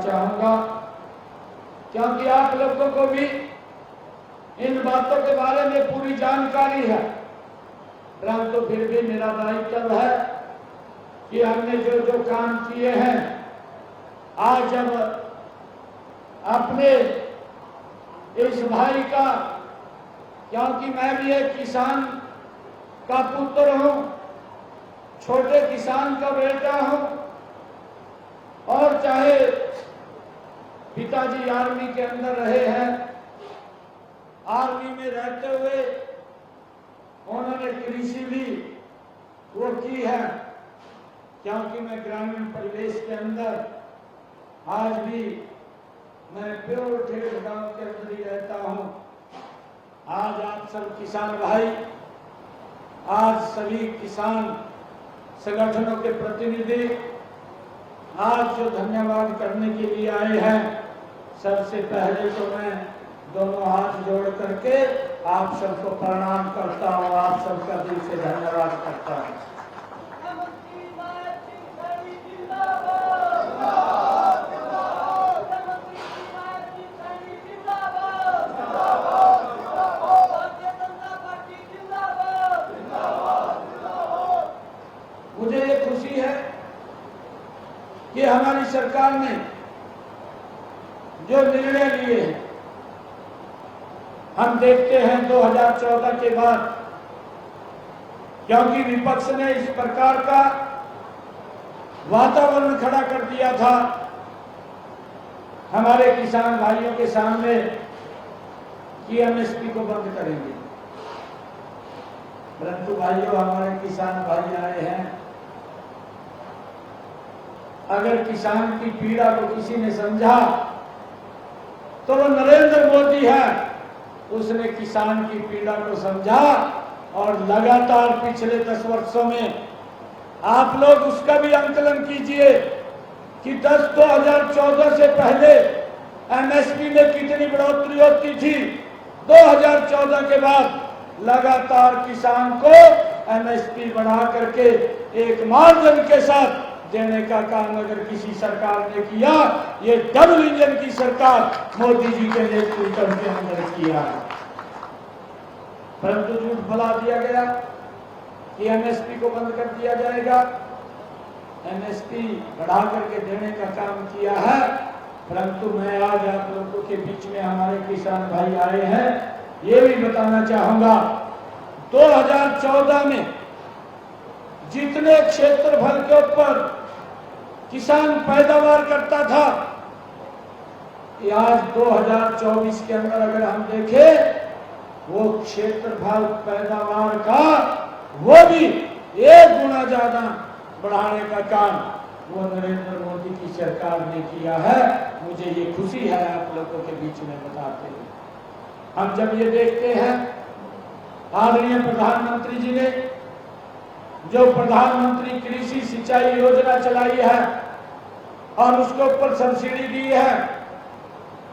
चाहूंगा, क्योंकि आप लोगों को भी इन बातों के बारे में पूरी जानकारी है, परंतु फिर भी मेरा दायित्व है कि हमने जो जो काम किए हैं, आज जब अपने इस भाई का, क्योंकि मैं भी एक किसान का पुत्र हूं, छोटे किसान का बेटा हूं, और चाहे पिताजी आर्मी के अंदर रहे हैं, आर्मी में रहते हुए उन्होंने कृषि भी वो की है, क्योंकि मैं ग्रामीण परिवेश के अंदर आज भी मैं प्योर ठेठ गांव के अंदर ही रहता हूं। आज आप सब किसान भाई, आज सभी किसान संगठनों के प्रतिनिधि आज जो धन्यवाद करने के लिए आए हैं, सबसे पहले तो मैं दोनों हाथ जोड़ करके आप सबको प्रणाम करता हूं, आप सबका दिल से धन्यवाद करता हूं। मुझे ये खुशी है कि हमारी सरकार ने जो निर्णय लिए हैं, हम देखते हैं 2014 के बाद, क्योंकि विपक्ष ने इस प्रकार का वातावरण खड़ा कर दिया था हमारे किसान भाइयों के सामने कि एमएसपी को बंद करेंगे, परंतु भाइयों हमारे किसान भाई आए हैं, अगर किसान की पीड़ा को किसी ने समझा तो वो नरेंद्र मोदी है। उसने किसान की पीड़ा को समझा और लगातार पिछले 10 वर्षों में आप लोग उसका भी आंकलन कीजिए कि 2014 से पहले एमएसपी में कितनी बढ़ोतरी होती थी, 2014 के बाद लगातार किसान को एमएसपी बढ़ा करके एक मार्जिन के साथ देने का काम अगर किसी सरकार ने किया, ये डबल इंजन की सरकार मोदी जी के नेतृत्व के अंदर किया है। परंतु झूठ फैला दिया गया कि एमएसपी को बंद कर दिया जाएगा, एमएसपी बढ़ा करके देने का काम किया है। परंतु मैं आज आप लोगों के बीच में हमारे किसान भाई आए हैं, ये भी बताना चाहूंगा 2014 में जितने क्षेत्रफल के ऊपर किसान पैदावार करता था, कि आज 2024 के अंदर अगर हम देखें, वो क्षेत्रफल पैदावार का वो भी 1 गुना ज्यादा बढ़ाने का काम वो नरेंद्र मोदी की सरकार ने किया है। मुझे ये खुशी है आप लोगों के बीच में बताते हुए। हम जब ये देखते हैं आदरणीय प्रधानमंत्री जी ने जो प्रधानमंत्री कृषि सिंचाई योजना चलाई है और उसके ऊपर सब्सिडी दी है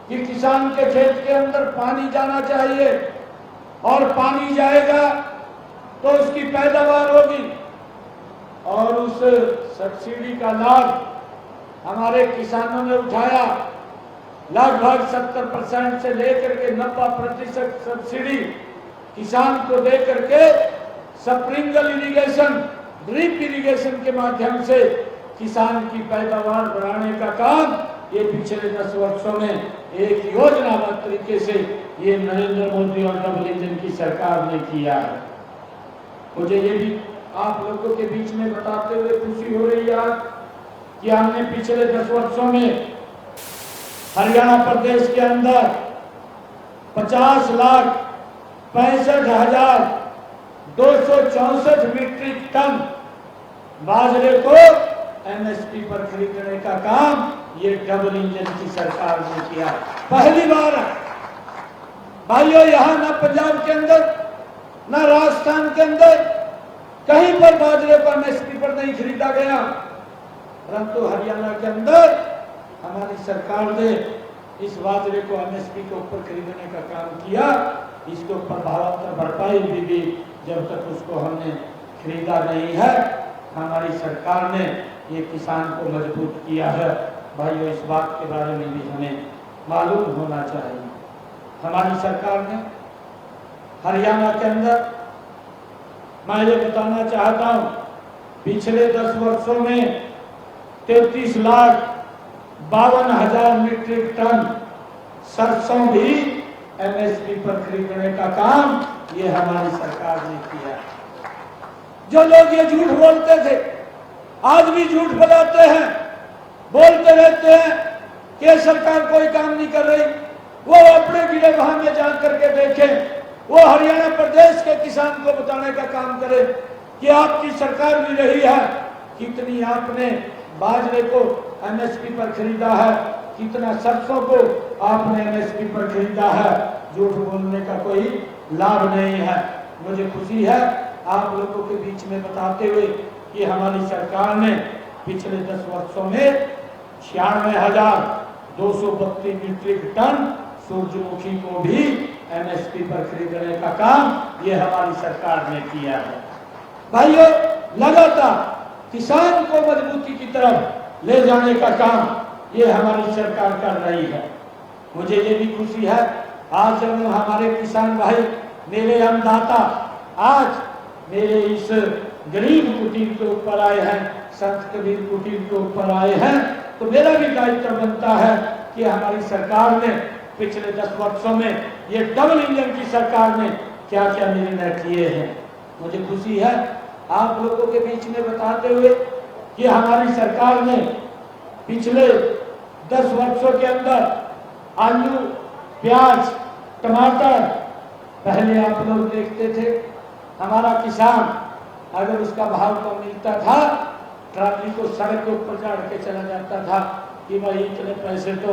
कि किसान के खेत के अंदर पानी जाना चाहिए और पानी जाएगा तो उसकी पैदावार होगी, और उस सब्सिडी का लाभ हमारे किसानों ने उठाया। लगभग 70% से लेकर के 90% सब्सिडी किसान को दे करके स्प्रिंकल इरिगेशन, ड्रिप इरिगेशन के माध्यम से किसान की पैदावार बढ़ाने का काम ये पिछले 10 वर्षों में एक योजनाबद्ध तरीके से ये नरेंद्र मोदी और डबल इंजन की सरकार ने किया है। मुझे ये भी आप लोगों के बीच में बताते हुए खुशी हो रही है कि हमने पिछले 10 वर्षों में हरियाणा प्रदेश के अंदर 50,65,264 मीट्रिक टन बाजरे को एमएसपी पर खरीदने का काम ये डबल इंजन की सरकार ने किया। पहली बार भाइयों, यहां ना पंजाब के अंदर ना राजस्थान के अंदर कहीं पर बाजरे को एमएसपी पर नहीं खरीदा गया, परंतु हरियाणा के अंदर हमारी सरकार ने इस बाजरे को एमएसपी के ऊपर खरीदने का काम किया। इसके ऊपर भावांतर भरपाई भी दी, जब तक उसको हमने खरीदा नहीं है। हमारी सरकार ने ये किसान को मजबूत किया है। भाइयों इस बात के बारे में भी हमें मालूम होना चाहिए। हमारी सरकार ने हरियाणा के अंदर, मैं ये बताना चाहता हूँ, पिछले 10 वर्षों में 33,52,000 मीट्रिक टन सरसों भी एमएसपी पर खरीदने का काम ये हमारी सरकार ने किया। जो लोग ये झूठ बोलते थे, आज भी झूठ बोलते हैं, बोलते रहते हैं कि सरकार कोई काम नहीं कर रही। वो अपने जिले वहां में जा करके देखें, वो हरियाणा प्रदेश के किसान को बताने का काम करे कि आपकी सरकार भी रही है, कितनी आपने बाजरे को एमएसपी पर खरीदा है, कितना सरसों को आपने एमएसपी पर खरीदा है। झूठ बोलने का कोई लाभ नहीं है। मुझे खुशी है आप लोगों के बीच में बताते हुए कि हमारी सरकार ने पिछले 10 वर्षों में 96,232 मीट्रिक टन सूरजमुखी को भी एमएसपी पर खरीदने का काम ये हमारी सरकार ने किया है। भाइयों, लगातार किसान को मजबूती की तरफ ले जाने का काम ये हमारी सरकार कर रही है। मुझे ये भी खुशी है आज जब हमारे किसान भाई, मेरे अन्नदाता आज मेरे इस गरीब कुटीर के ऊपर आए हैं, संत कबीर कुटीर के ऊपर आए हैं, तो मेरा भी दायित्व बनता है कि हमारी सरकार ने पिछले 10 वर्षों में, ये डबल इंजन की सरकार ने क्या क्या निर्णय किए हैं। मुझे खुशी है आप लोगों के बीच में बताते हुए कि हमारी सरकार ने पिछले 10 वर्षों के अंदर आलू, प्याज, टमाटर, पहले आप लोग देखते थे हमारा किसान अगर उसका भाव कम मिलता था, ट्रॉली को सड़क के ऊपर चढ़ के चला जाता था कि भाई इतने पैसे तो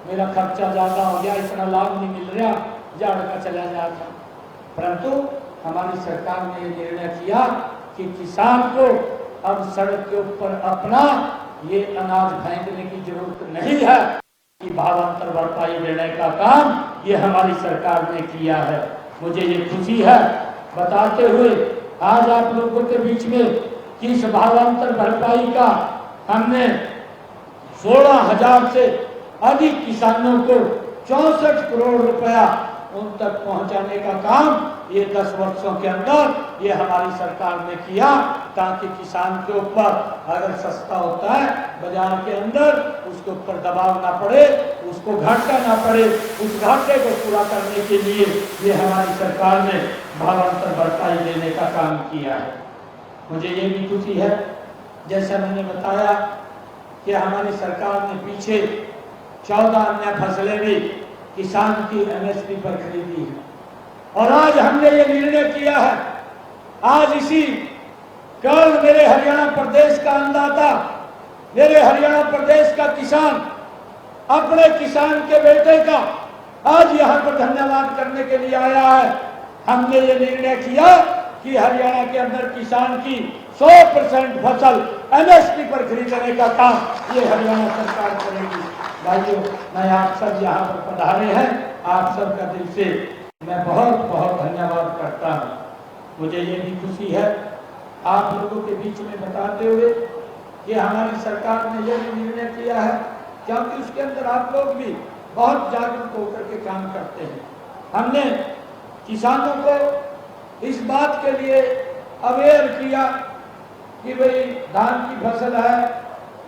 मेरा खर्चा ज्यादा हो गया, इतना लाभ नहीं मिल रहा, झाड़ का चला जाता। परंतु हमारी सरकार ने यह निर्णय किया कि किसान को अब सड़क के ऊपर अपना ये अनाज फेंकने की जरूरत नहीं है, कि भावांतर भरपाई देने का काम ये हमारी सरकार ने किया है। मुझे ये खुशी है बताते हुए आज आप लोगों के बीच में कि इस भावांतर भरपाई का हमने 16,000 से अधिक किसानों को 64 करोड़ रुपया उन तक पहुंचाने का काम ये 10 वर्षों के अंदर ये हमारी सरकार ने किया, ताकि किसान के ऊपर अगर सस्ता होता है बाजार के अंदर, उसके ऊपर दबाव ना पड़े, उसको घाटा ना पड़े। उस घाटे को पूरा करने के लिए ये हमारी सरकार ने भावांतर भरपाई देने का काम किया है। मुझे ये भी खुशी है, जैसा मैंने बताया कि हमारी सरकार ने पीछे 14 अन्य फसलें भी किसान की एमएसपी पर खरीदी है, और आज हमने ये निर्णय किया है, आज इसी कल मेरे हरियाणा प्रदेश का अन्नदाता, मेरे हरियाणा प्रदेश का किसान अपने किसान के बेटे का आज यहाँ पर धन्यवाद करने के लिए आया है। हमने ये निर्णय किया कि हरियाणा के अंदर किसान की 100% फसल एमएसपी पर खरीदने का काम ये हरियाणा सरकार करेगी। भाइयों, मैं आप सब यहाँ पर पधारे हैं, आप सब का दिल से मैं बहुत बहुत धन्यवाद करता हूँ। मुझे ये भी खुशी है आप लोगों के बीच में बताते हुए कि हमारी सरकार ने यह भी निर्णय किया है, क्योंकि उसके अंदर आप लोग भी बहुत जागरूक होकर के काम करते हैं। हमने किसानों को इस बात के लिए अवेयर किया कि भाई धान की फसल है,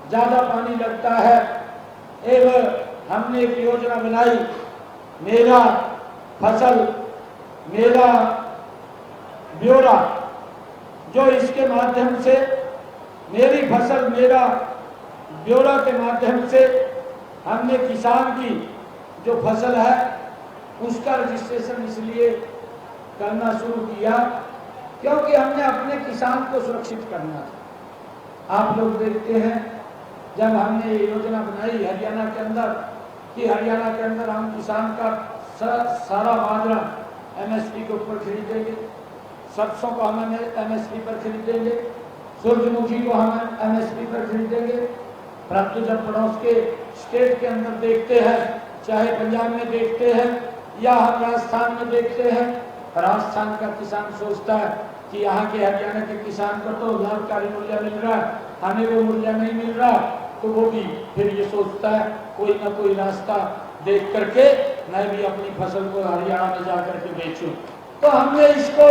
ज़्यादा पानी लगता है, एवं हमने एक योजना बनाई, मेरा फसल मेरा ब्यौरा, जो इसके माध्यम से मेरी फसल मेरा ब्यौरा के माध्यम से हमने किसान की जो फसल है उसका रजिस्ट्रेशन इसलिए करना शुरू किया क्योंकि हमने अपने किसान को सुरक्षित करना था। आप लोग देखते हैं जब हमने ये योजना बनाई हरियाणा के अंदर कि हरियाणा के अंदर हम किसान का सारा बाजरा एमएसपी के ऊपर खरीदेंगे, सरसों को हम एमएसपी पर खरीदेंगे, सूरजमुखी को हम एमएसपी पर खरीदेंगे। परंतु जब पड़ोस के स्टेट के अंदर देखते हैं, चाहे पंजाब में देखते हैं या हम राजस्थान में देखते हैं, राजस्थान का किसान सोचता है कि यहाँ के हरियाणा के किसान को तो लाभकारी मूल्य मिल रहा है, हमें वो मूल्य नहीं मिल रहा। तो वो भी फिर ये सोचता है कोई ना कोई रास्ता देख करके मैं भी अपनी फसल को हरियाणा में जा करके बेचूं। तो हमने इसको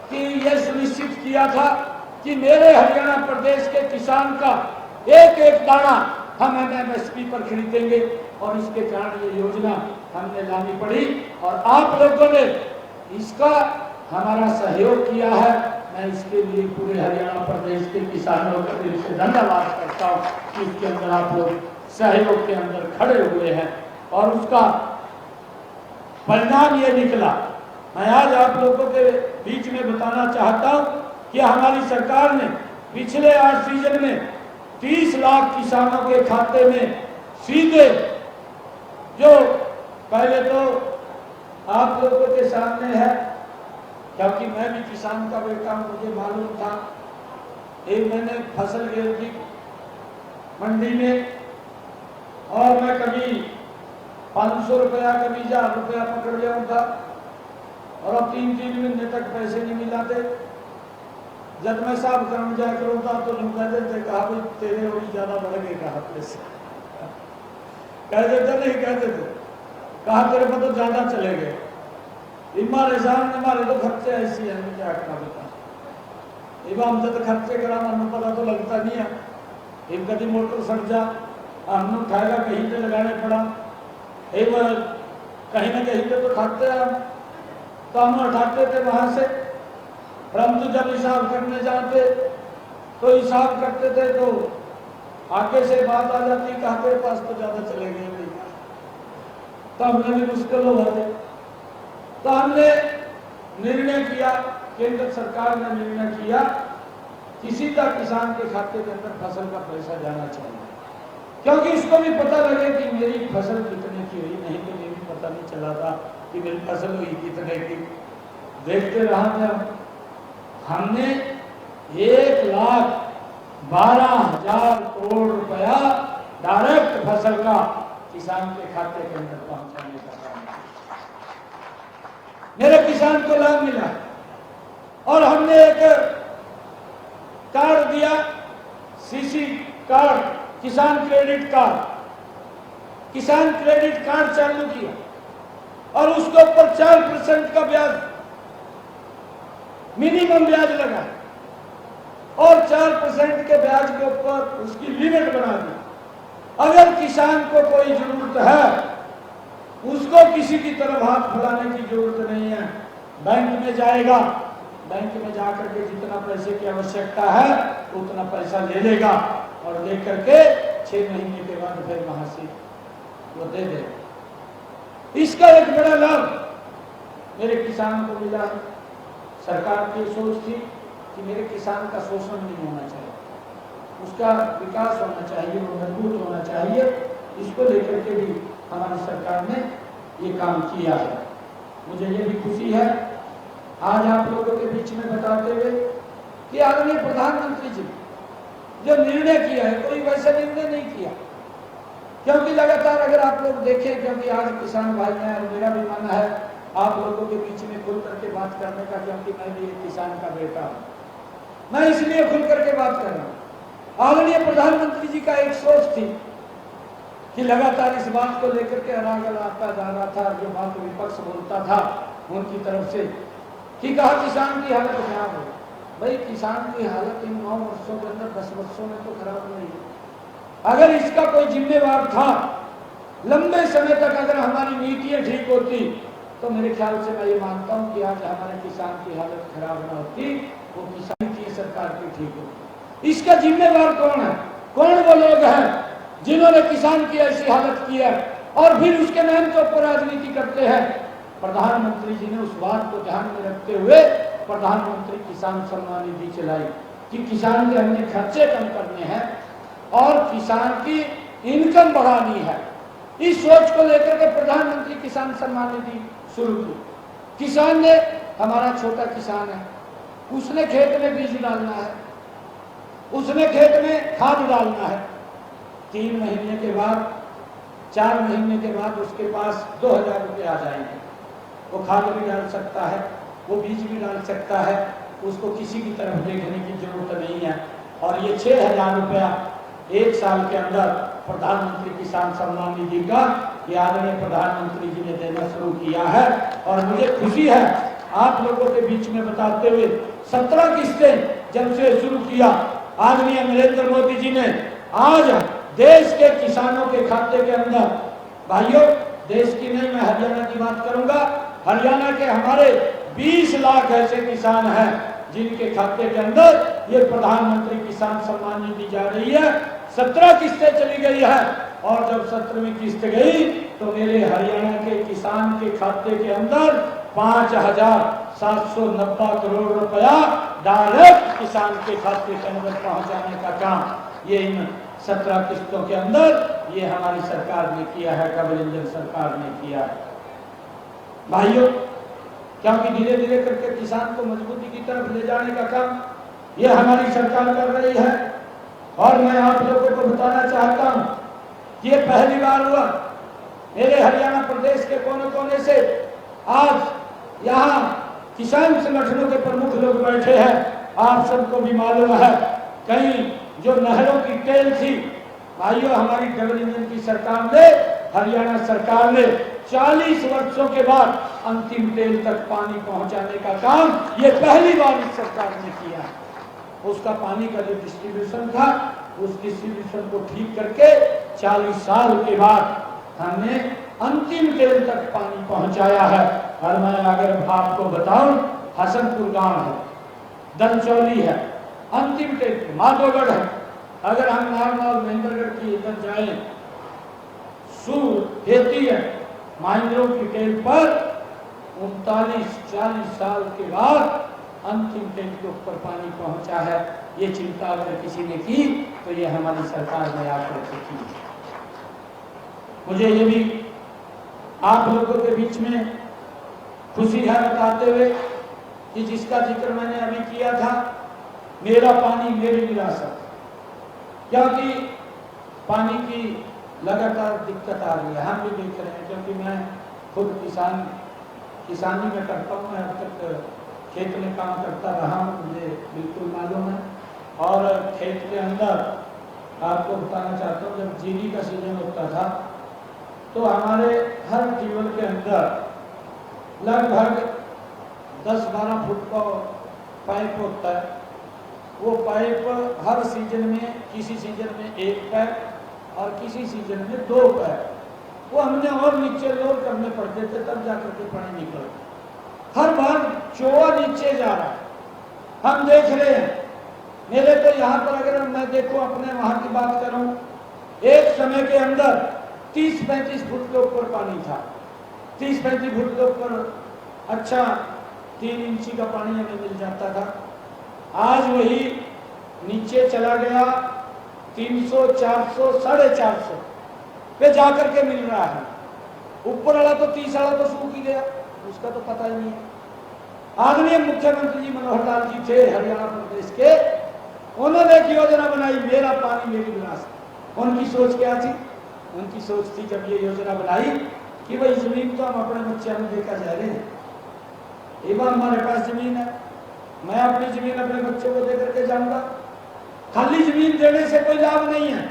कि यह सुनिश्चित किया था कि मेरे हरियाणा प्रदेश के किसान का एक एक दाना हम MSP पर खरीदेंगे, और इसके कारण ये योजना हमने लानी पड़ी और आप लोगों ने इसका हमारा सहयोग किया है। मैं इसके लिए पूरे हरियाणा प्रदेश के किसानों का दिल से धन्यवाद करता हूँ कि इसके अंदर आप लोग सहयोग के अंदर खड़े हुए हैं और उसका परिणाम ये निकला। मैं आज आप लोगों के बीच में बताना चाहता हूँ कि हमारी सरकार ने पिछले 8 सीजन में 30 लाख किसानों के खाते में सीधे, जो पहले तो आप लोगों के सामने है, क्योंकि मैं भी किसान का बेटा हूं, मुझे मालूम था। एक मैंने फसल गिर थी मंडी में और मैं कभी 500 रुपया कभी 1000 रुपया पकड़ लिया था और अब 3-3 महीने तक पैसे नहीं मिलाते। जब मैं साहब काम जाया करूँगा तो लोग कहते थे कहा भाई तेरे और ज्यादा बढ़ गए, कहा पैसे कहते थे, नहीं कहते थे, कहा तेरे को तो ज्यादा चले गए। हमारे सामने हमारे तो खर्चे ऐसी है, क्या करना बेटा, हम तो खर्चे करा मन पता तो लगता नहीं है। एक कभी मोटर सड़ जा हमने उठाएगा कहीं पे लगाने पड़ा, एक कहीं ना कहीं पे तो खाते हैं हम, तो हम उठाते थे वहां से। परंतु जब हिसाब करने जाते तो हिसाब करते थे तो आगे से बात आ जाती, कहा तेरे पास तो ज्यादा चले गए नहीं, तो हमने भी मुश्किल हो गए। तो हमने निर्णय किया, केंद्र सरकार ने निर्णय किया कि सीधा किसान के खाते के अंदर फसल का पैसा जाना चाहिए, क्योंकि इसको भी पता लगे कि मेरी फसल कितने की हुई, नहीं तो ये भी पता नहीं चला था कि मेरी फसल हुई कितने की। देखते रहा था हमने 1,12,000 करोड़ रुपया डायरेक्ट फसल का किसान के खाते के अंदर पहुंचाने का काम किया। मेरे किसान को लाभ मिला और हमने एक कार्ड दिया, CC कार्ड, किसान क्रेडिट कार्ड, किसान क्रेडिट कार्ड चालू किया और उसके ऊपर 4% का ब्याज, मिनिमम ब्याज लगा और 4% के ब्याज के ऊपर उसकी लिमिट बना दी। अगर किसान को कोई जरूरत है, उसको किसी की तरफ हाथ फैलाने की जरूरत नहीं है, बैंक में जाएगा, बैंक में जाकर के जितना पैसे की आवश्यकता है उतना पैसा ले लेगा और ले करके 6 महीने के बाद फिर वहां से वो दे देगा। इसका एक बड़ा लाभ मेरे किसान को मिला। सरकार की सोच थी कि मेरे किसान का शोषण नहीं होना चाहिए, उसका विकास होना चाहिए, वो मजबूत होना चाहिए। इसको लेकर के भी हमारी सरकार ने ये काम किया है। मुझे ये भी खुशी है आज आप लोगों के बीच में बताते हुए कि आदरणीय प्रधानमंत्री जी जो निर्णय किया है, कोई वैसा निर्णय नहीं किया, क्योंकि लगातार अगर आप लोग देखें, क्योंकि आज किसान भाई हैं और मेरा भी मन है आप लोगों के बीच में खुल करके बात करने का, क्योंकि मैं भी एक किसान का बेटा हूं, मैं इसलिए खुल करके बात कर रहा हूं। आदरणीय प्रधानमंत्री जी का एक सोच थी कि लगातार इस बात को लेकर के अनागल आता जा रहा था, जो बात विपक्ष बोलता था उनकी तरफ से कि कहा किसान की हालत खराब हो। भाई किसान की हालत इन 9 वर्षों के अंदर 10 वर्षों में तो खराब नहीं है। अगर इसका कोई जिम्मेवार था, लंबे समय तक अगर हमारी नीतियां ठीक होती तो मेरे ख्याल से मैं ये मानता हूं कि आज हमारे किसान की हालत खराब ना होती, वो किसान की सरकार की ठीक होती। इसका जिम्मेवार कौन है? कौन वो लोग हैं जिन्होंने किसान की ऐसी हालत की है और फिर उसके नाम के ऊपर राजनीति करते हैं? प्रधानमंत्री जी ने उस बात को ध्यान में रखते हुए प्रधानमंत्री किसान सम्मान निधि चलाई कि किसान के हमने खर्चे कम करने हैं और किसान की इनकम बढ़ानी है। इस सोच को लेकर के प्रधानमंत्री किसान सम्मान निधि शुरू की। किसान ने, हमारा छोटा किसान है, उसने खेत में बीज डालना है, उसने खेत में खाद डालना है, 3 महीने के बाद 4 महीने के बाद उसके पास 2000 रुपये आ जाएंगे। वो खाद भी डाल सकता है, वो बीज भी डाल सकता है, उसको किसी की तरफ देखने की जरूरत नहीं है। और ये 6000 रुपया 1 साल के अंदर प्रधानमंत्री किसान सम्मान निधि का ये आदरणीय प्रधानमंत्री जी ने देना शुरू किया है। और मुझे खुशी है आप लोगों के बीच में बताते हुए 17 किस्तें जब से शुरू किया आदरणीय नरेंद्र मोदी जी ने, आज देश के किसानों के खाते के अंदर, भाइयों देश की नहीं मैं हरियाणा की बात करूंगा, हरियाणा के हमारे 20 लाख ऐसे किसान हैं जिनके खाते के अंदर ये प्रधानमंत्री किसान सम्मान निधि जा रही है। 17 किस्तें चली गई है और जब 17वीं किस्त गई तो मेरे हरियाणा के किसान के खाते के अंदर 5,790 करोड़ रुपया डायरेक्ट किसान के खाते के अंदर पहुंचाने का काम ये इन 17 किस्तों के अंदर ये हमारी सरकार ने किया है, डबल इंजन सरकार ने किया है। भाइयों क्योंकि धीरे धीरे करके किसान को मजबूती की तरफ ले जाने का काम ये हमारी सरकार कर रही है। और मैं आप लोगों को बताना चाहता हूं कि ये पहली बार हुआ मेरे हरियाणा प्रदेश के कोने कोने से आज यहाँ किसान संगठनों के प्रमुख लोग बैठे हैं। आप सबको भी मालूम है कहीं जो नहरों की टेल थी, भाइयों हमारी डबल इंजन की सरकार ने, हरियाणा सरकार ने 40 वर्षों के बाद अंतिम टेल तक पानी पहुंचाने का काम ये पहली बार इस सरकार ने किया है। उसका पानी का जो डिस्ट्रीब्यूशन था उस डिस्ट्रीब्यूशन को ठीक करके 40 साल के बाद हमने अंतिम टेल तक पानी पहुंचाया है। और मैं अगर आपको बताऊं हसनपुर गांव है, दनचौली है, अंतिम टेल पे माधोगढ़ है। अगर हम नारनौल महेंद्रगढ़ की इधर जाए सूर खेती है, महिंद्रों की टेल पर 39-40 साल के बाद अंतिम टेल के ऊपर पानी पहुंचा है। ये चिंता अगर किसी ने की तो ये हमारी सरकार ने आकर के की। मुझे ये भी आप लोगों के बीच में खुशी है बताते हुए कि जिसका जिक्र मैंने अभी किया था, मेरा पानी मेरी विरासत, क्योंकि पानी की लगातार दिक्कत आ रही है, हम भी देख रहे हैं। क्योंकि मैं खुद किसानी में करता हूँ, मैं अब तक खेत में काम करता रहा हूँ, मुझे बिल्कुल मालूम है। और खेत के अंदर आपको बताना चाहता हूँ जब जीरी का सीजन होता था तो हमारे हर ट्यूबवेल के अंदर लगभग 10-12 फुट का पाइप होता है। वो पाइप हर सीजन में, किसी सीजन में 1 पैप और किसी सीजन में 2 पैप वो हमने और नीचे लोड करने पड़ते थे, तब जाकर के पानी निकलता। हर बार चोआ नीचे जा रहा है, हम देख रहे हैं। मेरे तो यहाँ पर अगर मैं देखूं अपने वहां की बात करूं, एक समय के अंदर 30-35 फुट के ऊपर पानी था। 30-35 फुट के ऊपर अच्छा 3 इंची का पानी हमें मिल जाता था। आज वही नीचे चला गया 300, 400, 450 पे जाकर के मिल रहा है। ऊपर वाला तो 30 वाला तो सूख ही गया, उसका तो पता ही नहीं है। आदरणीय मुख्यमंत्री जी मनोहर लाल जी थे हरियाणा प्रदेश के, उन्होंने एक योजना बनाई, मेरा पानी मेरी विरासत। उनकी सोच क्या थी? उनकी सोच थी जब ये योजना बनाई कि भाई जमीन तो हम अपने बच्चे हमें देकर जा रहे हैं, एक बार हमारे पास जमीन है, मैं अपनी जमीन अपने बच्चों को देकर के जाऊंगा। खाली जमीन देने से कोई लाभ नहीं है,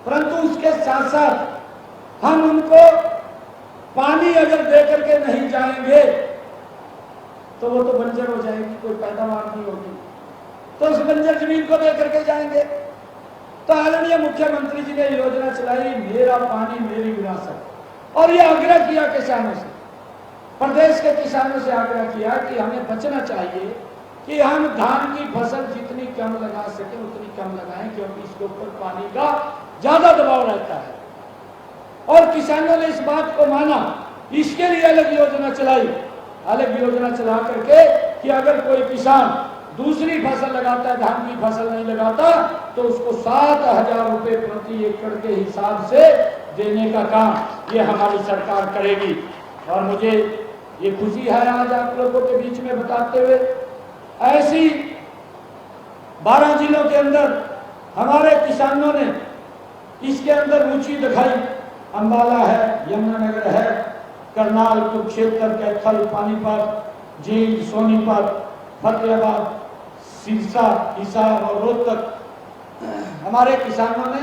परंतु उसके साथ साथ हम उनको पानी अगर देकर के नहीं जाएंगे तो वो तो बंजर हो जाएगी, कोई पैदावार नहीं होगी। तो उस बंजर जमीन को देकर के जाएंगे। तो आदरणीय मुख्यमंत्री जी ने योजना चलाई, मेरा पानी मेरी विरासत। और ये आग्रह किया किसानों से, प्रदेश के किसानों से आग्रह किया कि हमें बचना चाहिए कि हम धान की फसल जितनी कम लगा सके उतनी कम लगाएं, क्योंकि इसके ऊपर पानी का ज्यादा दबाव रहता है। और किसानों ने इस बात को माना, इसके लिए अलग योजना चलाई, अलग योजना चला करके कि अगर कोई किसान दूसरी फसल लगाता है, धान की फसल नहीं लगाता, तो उसको 7,000 रुपए प्रति एकड़ के हिसाब से देने का काम ये हमारी सरकार करेगी। और मुझे ये खुशी है आज आप लोगों के बीच में बताते हुए, ऐसी 12 जिलों के अंदर हमारे किसानों ने इसके अंदर रुचि दिखाई। अंबाला है, यमुनानगर है, करनाल, कुरुक्षेत्र, कैथल, पानीपत, जींद, सोनीपत, फतेहाबाद, सिरसा, हिसार और रोहतक, हमारे किसानों ने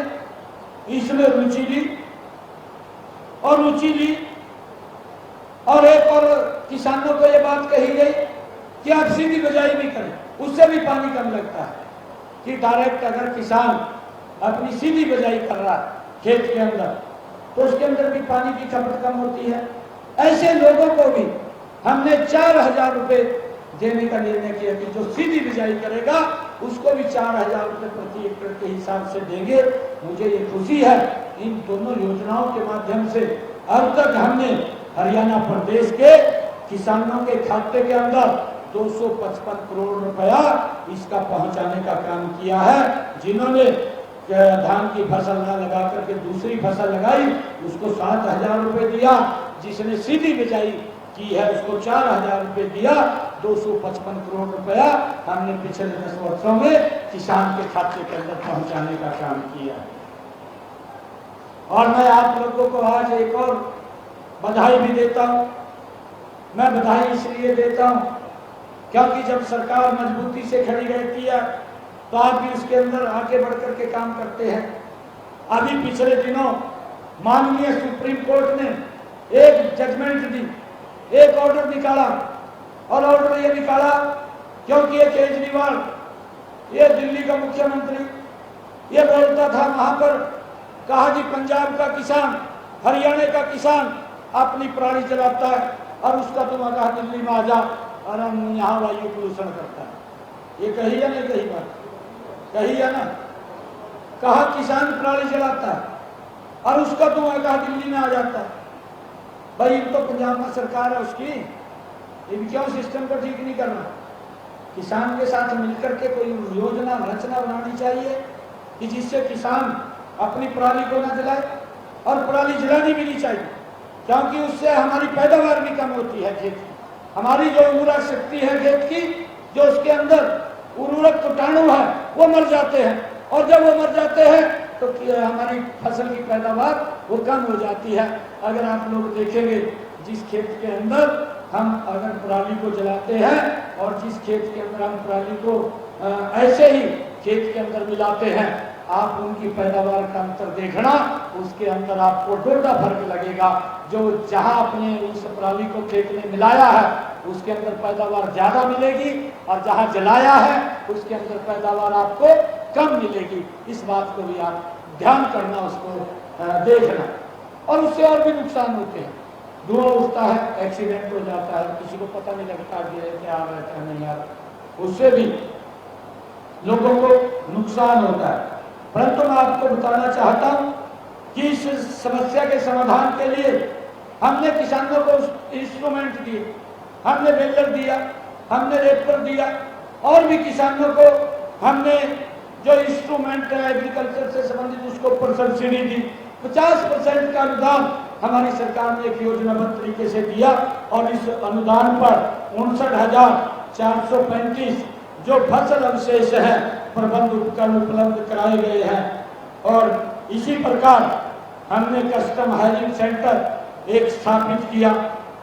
इसमें रुचि ली और एक और किसानों को ये बात कही गई कि आप सीधी बिजाई भी करें, उससे भी पानी कम लगता है। कि डायरेक्ट अगर किसान अपनी सीधी बिजाई कर रहा है खेत के अंदर तो उसके अंदर भी पानी की खपत कम होती है। ऐसे लोगों को भी हमने 4,000 रुपये देने का निर्णय किया कि जो सीधी बिजाई करेगा उसको भी 4,000 रुपये प्रति एकड़ के हिसाब से देंगे। मुझे ये खुशी है इन दोनों योजनाओं के माध्यम से अब तक हमने हरियाणा प्रदेश के किसानों के खाते के अंदर 255 करोड़ रुपया इसका पहुंचाने का काम किया है। जिन्होंने धान की फसल न लगा करके दूसरी फसल लगाई उसको 7,000 रुपये दिया, जिसने सीधी बिजाई की है उसको 4,000 रुपये दिया। 255 करोड़ रुपया हमने पिछले 10 वर्षों में किसान के खाते के अंदर पहुंचाने का काम किया। और मैं आप लोगों को आज एक और बधाई भी देता हूं। मैं बधाई इसलिए देता हूं क्योंकि जब सरकार मजबूती से खड़ी रहती है तो आप भी उसके अंदर आगे बढ़ करके काम करते हैं। अभी पिछले दिनों माननीय सुप्रीम कोर्ट ने एक जजमेंट दी, एक ऑर्डर निकाला और ऑर्डर ये निकाला क्योंकि ये केजरीवाल, ये दिल्ली का मुख्यमंत्री, ये बोलता था वहां पर, कहा जी पंजाब का किसान, हरियाणा का किसान अपनी पराली जलाता है और उसका तुम कहा दिल्ली में आ जा और हम यहाँ वायु प्रदूषण करता है। ये कही या नहीं कही बात? कही है ना? कहा किसान पराली जलाता है और उसका तुम कहा दिल्ली में आ जाता है। भाई तो पंजाब में सरकार है उसकी, ये भी क्यों सिस्टम को ठीक नहीं करना? किसान के साथ मिलकर के कोई योजना रचना बनानी चाहिए कि जिससे किसान अपनी पराली को न जलाए और पराली जलानी भी नहीं चाहिए, क्योंकि उससे हमारी पैदावार भी कम होती है खेत की। हमारी जो उर्वरक शक्ति है खेत की, जो उसके अंदर उर्वरक कीटाणु है वो मर जाते हैं और जब वो मर जाते हैं तो हमारी फसल की पैदावार वो कम हो जाती है। अगर आप लोग देखेंगे जिस खेत के अंदर हम अगर पराली को जलाते हैं और जिस खेत के अंदर हम पराली को ऐसे ही खेत के अंदर मिलाते हैं, आप उनकी पैदावार का अंतर देखना, उसके अंदर आपको थोड़ा फर्क लगेगा। जो जहां आपने उस पराली को खेत में मिलाया है उसके अंदर पैदावार ज्यादा मिलेगी और जहां जलाया है उसके अंदर पैदावार आपको कम मिलेगी। इस बात को भी आप ध्यान करना, उसको देखना। और उससे और भी नुकसान होते हैं, धुआं उठता है, एक्सीडेंट हो जाता है, किसी को पता नहीं लगता क्या आ रहा है क्या नहीं आ रहा, उससे भी लोगों को नुकसान होता है। परंतु मैं आपको बताना चाहता हूं कि इस समस्या के समाधान के लिए हमने किसानों को इंस्ट्रूमेंट दिए, हमने बेलर दिया, हमने रेपर दिया और भी किसानों को हमने जो इंस्ट्रूमेंट है एग्रीकल्चर से संबंधित उसको ऊपर सब्सिडी दी। 50% का अनुदान हमारी सरकार ने एक योजनाबद्ध तरीके से दिया और इस अनुदान पर 59,435 जो फसल अवशेष है प्रबंध उपकरण उपलब्ध कराए गए हैं। और इसी प्रकार हमने कस्टम हायरिंग सेंटर एक स्थापित किया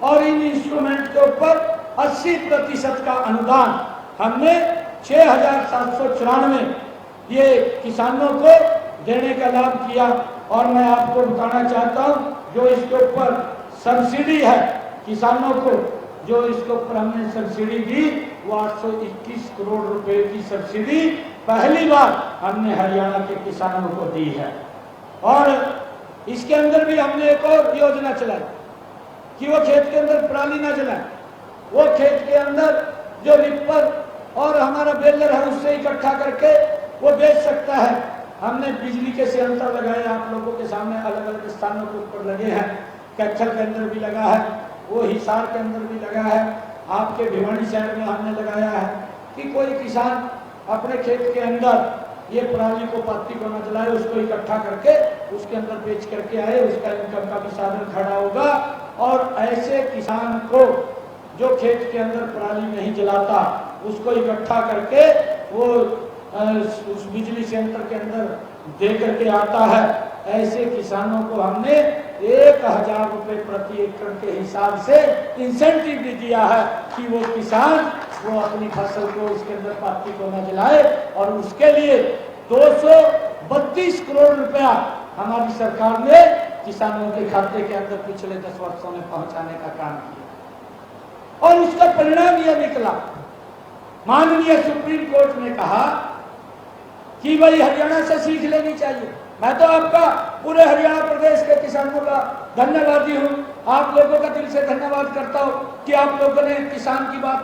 और इन इंस्ट्रूमेंट के ऊपर 80% का अनुदान हमने 6,794 ये किसानों को देने का लाभ किया। और मैं आपको बताना चाहता हूं जो इसके ऊपर सब्सिडी है किसानों को, जो इसके ऊपर हमने सब्सिडी दी वो 821 करोड़ रुपए की सब्सिडी पहली बार हमने हरियाणा के किसानों को दी है। और इसके अंदर भी हमने एक और योजना चलाई कि वो खेत के अंदर पराली ना जलाए, वो खेत के अंदर जो रिपर और हमारा बेलर है उससे इकट्ठा करके वो बेच सकता है। हमने बिजली के संयंत्र लगाए, आप लोगों के सामने अलग अलग स्थानों के ऊपर लगे हैं, कैथल के अंदर भी लगा है, वो हिसार के अंदर भी लगा है, आपके भिवानी शहर में हमने लगाया है कि कोई किसान अपने खेत के अंदर ये पराली को पत्ती को न जलाए, उसको इकट्ठा करके उसके अंदर बेच करके आए, उसका इनकम का भी साधन खड़ा होगा। और ऐसे किसान को जो खेत के अंदर पराली नहीं जलाता उसको इकट्ठा करके वो उस बिजली संयंत्र के अंदर दे करके आता है। ऐसे किसानों को हमने 1,000 रुपए प्रति एकड़ के हिसाब से इंसेंटिव भी दिया है कि वो किसान वो अपनी फसल को उसके अंदर पत्ती को न जलाए और उसके लिए 232 करोड़ रुपया हमारी सरकार ने किसानों के खाते के अंदर पिछले 10 वर्षों में पहुंचाने का काम किया और उसका परिणाम यह निकला। माननीय सुप्रीम कोर्ट ने कहा कि भाई हरियाणा से सीख लेनी चाहिए। मैं तो आपका पूरे हरियाणा प्रदेश के किसानों का धन्यवादी हूँ, आप लोगों का दिल से धन्यवाद करता हूँ कि आप लोगों ने किसान की बात,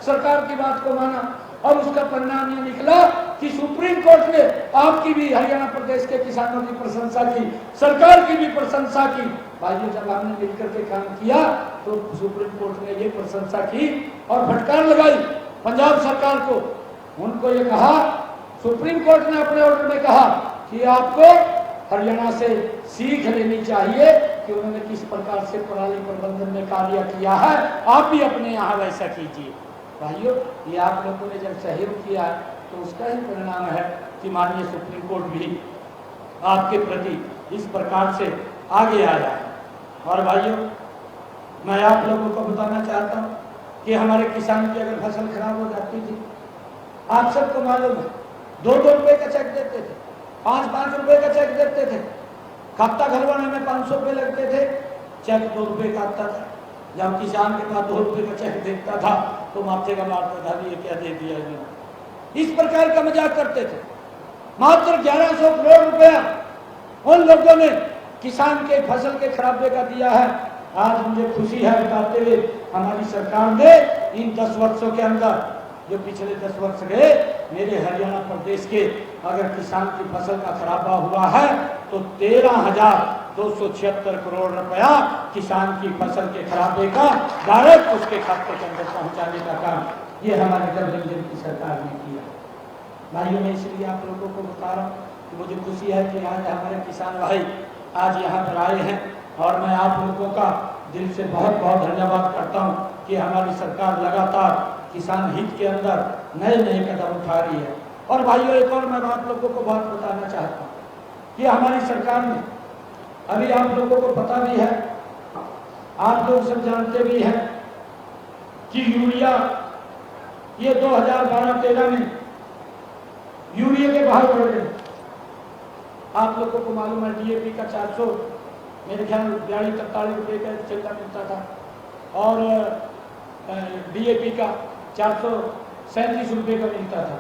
सरकार की बात को माना और उसका परिणाम ये निकला कि सुप्रीम कोर्ट ने आपकी भी, हरियाणा प्रदेश के किसानों की प्रशंसा की, सरकार की भी प्रशंसा की। भाइयों, जब हमने मिलकर के काम किया तो सुप्रीम कोर्ट ने ये प्रशंसा की और फटकार लगाई पंजाब सरकार को। उनको ये कहा, सुप्रीम कोर्ट ने अपने ऑर्डर में कहा कि आपको हरियाणा से सीख लेनी चाहिए कि उन्होंने किस प्रकार से पराली प्रबंधन में कार्य किया है, आप भी अपने यहाँ वैसा कीजिए। भाइयों, ये आप लोगों ने जब सहयोग किया है तो उसका ही परिणाम है कि माननीय सुप्रीम कोर्ट भी आपके प्रति इस प्रकार से आगे आया है। और भाइयों, मैं आप लोगों को बताना चाहता हूँ कि हमारे किसान की अगर फसल खराब हो जाती थी, आप सबको मालूम है, 2-2 रुपए का चेक देते थे, 5-5 रुपए का चेक देते थे, खाता खुलवाने में 500 रुपए लगते थे, चेक 2 रुपए का आता था। जब किसान के पास 2 रुपए का चेक देखता था तो माथे का मारता था, ये क्या दे दिया इन्होंने। इस प्रकार का मजाक करते थे। मात्र 1100 करोड़ रुपया उन लोगों ने किसान के फसल के खराबे का दिया है। आज मुझे खुशी है बताते हुए, हमारी सरकार ने इन 10 वर्षों के अंदर, जो पिछले 10 वर्ष गए, मेरे हरियाणा प्रदेश के अगर किसान की फसल का खराबा हुआ है तो 13,276 करोड़ रुपया किसान की फसल के खराबे का डायरेक्ट उसके खाते के अंदर पहुंचाने का काम ये हमारे गठबंधन की सरकार ने किया। भाइयों, मैं इसलिए आप लोगों को बता रहा हूँ कि मुझे खुशी है कि आज हमारे किसान भाई आज यहाँ पर आए हैं और मैं आप लोगों का दिल से बहुत बहुत धन्यवाद करता हूँ कि हमारी सरकार लगातार किसान हित के अंदर नए नए कदम उठा रही है। और भाइयों, एक और मैं आप लोगों को बात बताना चाहता हूँ कि हमारी सरकार ने, अभी आप लोगों को पता भी है, आप लोग सब जानते भी हैं कि यूरिया, ये 2012-13 में यूरिया के भाव बढ़ गए। आप लोगों को मालूम है, डीएपी का 400, मेरे ख्याल 42-43 रुपये का चेला मिलता था और डीएपी का 437 रुपये का मिलता था।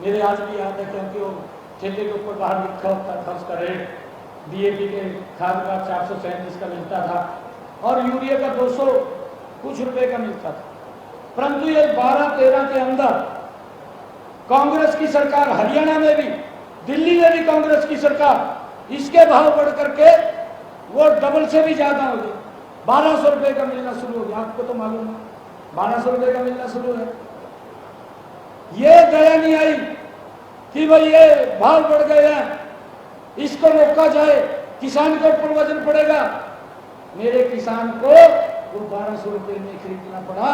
मेरे आज भी याद है, क्योंकि वो ठेले के ऊपर बाहर लिखा होता था उसका रेट। डीएपी के खाद का 437 का मिलता था और यूरिया का 200 कुछ रुपए का मिलता था। परंतु ये 12-13 के अंदर कांग्रेस की सरकार, हरियाणा में भी, दिल्ली में भी कांग्रेस की सरकार, इसके भाव बढ़ करके वो डबल से भी ज्यादा हो गए, 1200 रुपए का मिलना शुरू हो गया। आपको तो मालूम है, 1200 रुपए का मिलना शुरू है। ये दया नहीं आई कि भाई ये भाव बढ़ गए हैं, इसको रोका जाए, किसान को ऊपर वजन पड़ेगा। मेरे किसान को वो 1200 रुपए में खरीदना पड़ा,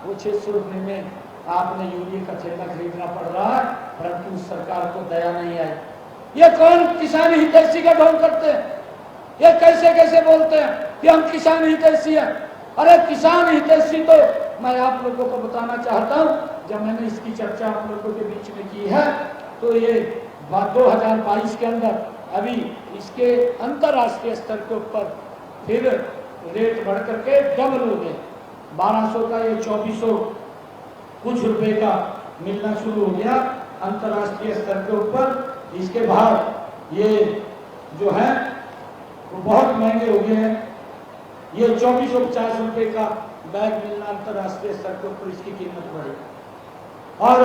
वो 600 रुपए में आपने यूरिया का थैला खरीदना पड़ रहा है, परंतु सरकार को दया नहीं आई। ये कौन किसान हितैषी का ढोंग करते हैं? ये कैसे कैसे बोलते हैं कि हम किसान हितैषी हैं? अरे किसान हितैषी तो मैं आप लोगों को बताना चाहता हूँ, जब मैंने इसकी चर्चा आप लोगों के बीच में की है तो ये 2022 के अंदर अभी इसके अंतर्राष्ट्रीय स्तर के ऊपर फिर रेट बढ़ करके डबल हो गए। 1200 का ये 2400 कुछ रुपए का मिलना शुरू हो गया अंतर्राष्ट्रीय स्तर के ऊपर। इसके भाव ये जो है वो बहुत महंगे हो गए हैं। ये 2450 रुपए का बैग मिलना अंतर्राष्ट्रीय स्तर के ऊपर, इसकी कीमत बढ़ी। और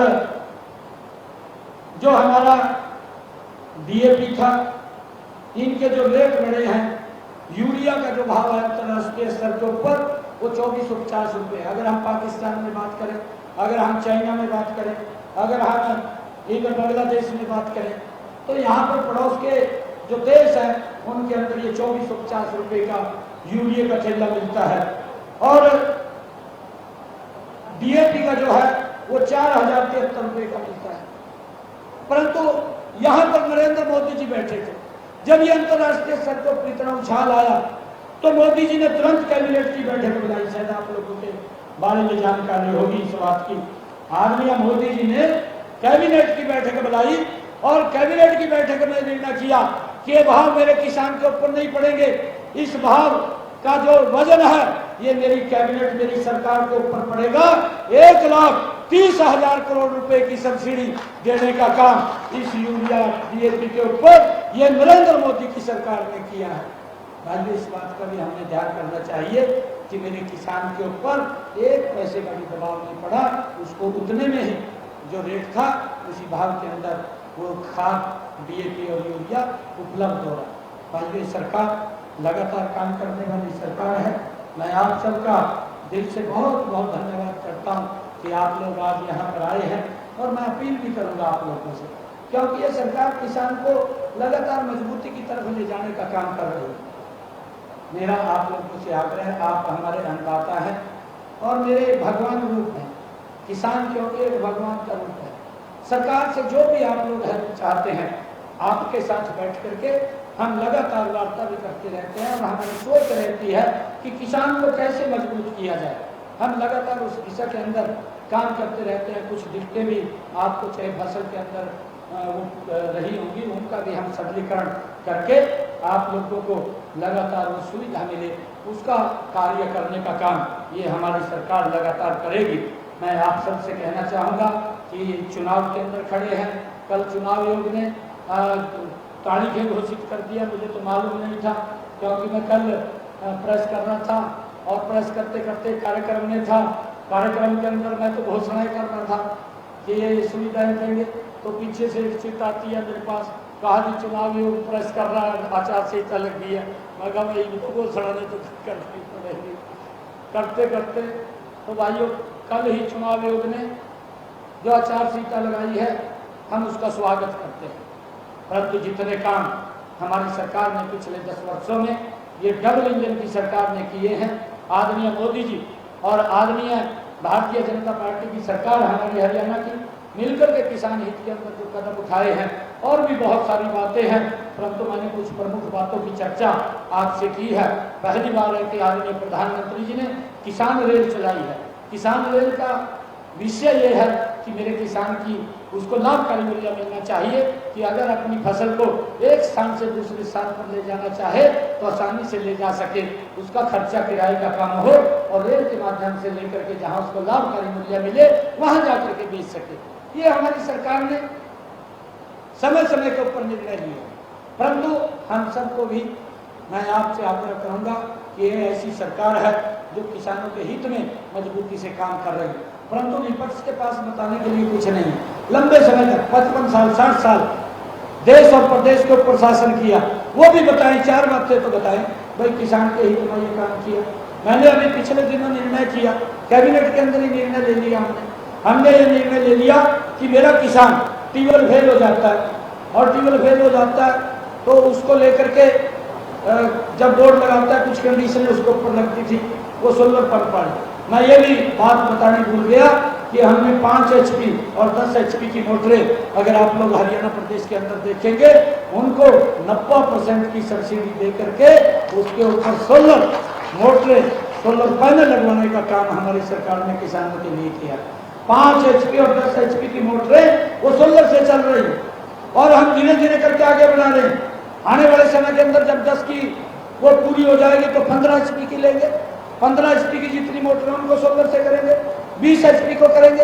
जो हमारा डीएपी था, इनके जो रेट बढ़े हैं, यूरिया का जो भाव है अंतर्राष्ट्रीय स्तर के ऊपर वो 2450 रुपये। अगर हम पाकिस्तान में बात करें, अगर हम चाइना में बात करें, अगर हम इधर बांग्लादेश में बात करें, तो यहाँ पर पड़ोस के जो देश हैं उनके अंदर ये 2450 रुपये का यूरिया का थैला मिलता है और डीएपी का जो है वो 4073 रुपये का मिलता है। परंतु यहाँ पर नरेंद्र मोदी जी बैठे थे, जब ये अंतर्राष्ट्रीय स्तर पर इतना उछाल आया तो मोदी जी ने तुरंत कैबिनेट की बैठक बुलाई। शायद आप लोगों के बारे में जानकारी होगी इस बात की। आदरणीय मोदी जी ने कैबिनेट की बैठक बुलाई और कैबिनेट की बैठक में निर्णय किया कि ये भाव मेरे किसान के ऊपर नहीं पड़ेंगे, इस भाव का जो वजन है ये मेरी कैबिनेट, मेरी सरकार के ऊपर पड़ेगा। 1,30,000 करोड़ रुपए की सब्सिडी देने का काम इस यूरिया DAP के ऊपर ये नरेंद्र मोदी की सरकार ने किया है। भाई इस बात का भी हमें ध्यान करना चाहिए कि मेरे किसान के ऊपर एक पैसे का भी दबाव नहीं पड़ा, उसको उतने में ही जो रेट था उसी भाव के अंदर वो खाद DAP और यूरिया उपलब्ध हो रहा। भाई सरकार लगातार काम करने वाली सरकार है। मैं आप सबका दिल से बहुत बहुत धन्यवाद करता हूँ कि आप लोग आज यहाँ पर आए हैं, और मैं अपील भी करूँगा आप लोगों से, क्योंकि ये सरकार किसान को लगातार मजबूती की तरफ ले जाने का काम कर रही है। मेरा आप लोगों से आग्रह है, आप हमारे अन्नदाता हैं और मेरे भगवान रूप हैं। किसान क्योंकि एक भगवान का रूप है। सरकार से जो भी आप लोग हेल्प चाहते हैं, आपके साथ बैठ करके हम लगातार वार्ता भी करते रहते हैं, और हमारी सोच रहती है कि किसान को कैसे मजबूत किया जाए। हम लगातार उस दिशा के अंदर काम करते रहते हैं। कुछ दिक्कतें भी आपको चाहे फसल के अंदर रही होंगी, उनका भी हम सबलीकरण करके आप लोगों को लगातार वो सुविधा मिले, उसका कार्य करने का काम ये हमारी सरकार लगातार करेगी। मैं आप सबसे कहना चाहूँगा कि चुनाव के अंदर खड़े हैं, कल चुनाव आयोग ने तारीखें घोषित कर दिया, मुझे तो मालूम नहीं था, क्योंकि मैं कल प्रेस कर रहा था और प्रेस करते करते कार्यक्रम में था। कार्यक्रम के अंदर मैं तो घोषणाएं कर रहा था कि ये सुविधाएं देंगे, तो पीछे से एक चिट आती है मेरे पास, कहा कि चुनाव आयोग प्रेस कर रहा है, आचार संहिता लग गई है। मैं कहा मैं इनको घोषणा नहीं तो करनी पड़ेगी। करते करते तो भाइयों कल ही चुनाव आयोग ने जो आचार संहिता लगाई है, हम उसका स्वागत करते हैं। परंतु जितने काम हमारी सरकार ने पिछले 10 वर्षों में ये डबल इंजन की सरकार ने किए हैं, आदरणीय मोदी जी और आदरणीय भारतीय जनता पार्टी की सरकार हमारी हरियाणा की मिलकर के किसान हित के अंदर जो कदम उठाए हैं, और भी बहुत सारी बातें हैं, परंतु मैंने कुछ प्रमुख बातों की चर्चा आपसे की है। पहली बार है कि आदरणीय प्रधानमंत्री जी ने किसान रेल चलाई है। किसान रेल का विषय ये है कि मेरे किसान की उसको लाभकारी मूल्य मिलना चाहिए कि अगर अपनी फसल को एक स्थान से दूसरे स्थान पर ले जाना चाहे तो आसानी से ले जा सके, उसका खर्चा किराए का कम हो, और रेल के माध्यम से लेकर के जहां उसको लाभकारी मूल्य मिले वहां जाकर के बेच सके। ये हमारी सरकार ने समय समय के ऊपर निर्णय लिए। परंतु हम सबको भी मैं आपसे आग्रह करूंगा कि ये ऐसी सरकार है जो किसानों के हित में मजबूती से काम कर रही है, परंतु विपक्ष के पास बताने के लिए कुछ नहीं है। लंबे समय तक 55 साल 60 साल देश और प्रदेश के ऊपर शासन किया, वो भी बताएं, 4 बातें तो बताएं भाई किसान के हित में ये काम किया। मैंने अभी पिछले दिनों निर्णय किया, कैबिनेट के अंदर ही निर्णय ले लिया हमने ये निर्णय ले लिया कि मेरा किसान ट्यूबवेल फेल हो जाता है, और ट्यूबवेल फेल हो जाता है तो उसको लेकर के जब बोर्ड लगाता है कुछ कंडीशन उसके ऊपर लगती थी, वो सोलर पंप पर। मैं ये भी बात बताने भूल गया कि हमने 5 HP और 10 HP की मोटरें, अगर आप लोग हरियाणा प्रदेश के अंदर देखेंगे, उनको 90% की सब्सिडी दे करके उसके ऊपर सोलर मोटरें, सोलर पैनल लगवाने का काम हमारी सरकार ने किसानों के लिए किया। 5 HP और 10 HP की मोटरें वो सोलर से चल रही है, और हम धीरे धीरे करके आगे बढ़ा रहे हैं। आने वाले समय के अंदर जब 10 की वो पूरी हो जाएगी तो 15 HP की लेंगे, 15 HP की जितनी मोटर उनको सोलर से करेंगे, 20 HP को करेंगे,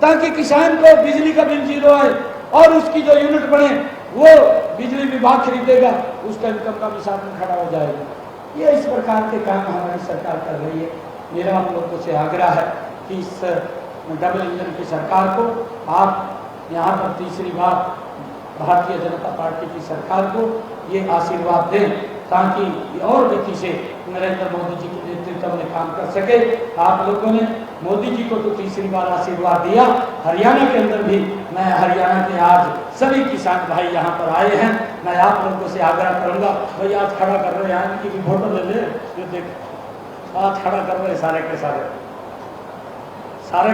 ताकि किसान को बिजली का बिल 0 आए, और उसकी जो यूनिट बने वो बिजली विभाग खरीदेगा, उसका इनकम का भी साधन खड़ा हो जाएगा। ये इस प्रकार के काम हमारी सरकार कर रही है। मेरा आप लोगों से आग्रह है कि इस डबल इंजन की सरकार को आप यहाँ पर तीसरी बार भारतीय जनता पार्टी की सरकार को ये आशीर्वाद दें, ताकि और गति से नरेंद्र मोदी जी के नेतृत्व में काम कर सके। आप लोगों ने मोदी जी को तो तीसरी बार आशीर्वाद दिया, हरियाणा के अंदर भी मैं हरियाणा के आज सभी किसान भाई यहाँ पर आए हैं। मैं आप लोगों से आग्रह करूँगा, भाई आज खड़ा कर रहे हैं, इनकी भी फोटो ले ले, जो देख आज खड़ा कर रहे सारे के सारे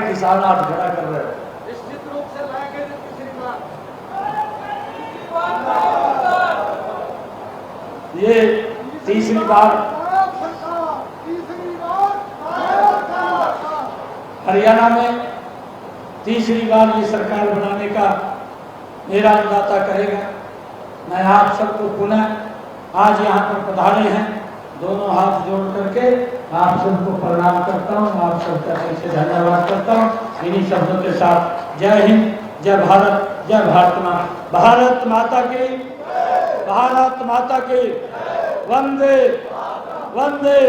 किसान आज खड़ा कर रहे हैं। निश्चित रूप से लाएंगे तीसरी बार। ये तीसरी बार हरियाणा में तीसरी बार ये सरकार बनाने का मेरा अन्नदाता करेगा। मैं आप सबको पुनः आज यहाँ पर पधारे हैं, दोनों हाथ जोड़ करके आप सबको प्रणाम करता हूँ, आप सबका दिल से धन्यवाद करता हूँ। इन्हीं शब्दों के साथ जय हिंद, जय भारत, जय भारत माँ, भारत माता की, भारत माता की, वंदे वंदे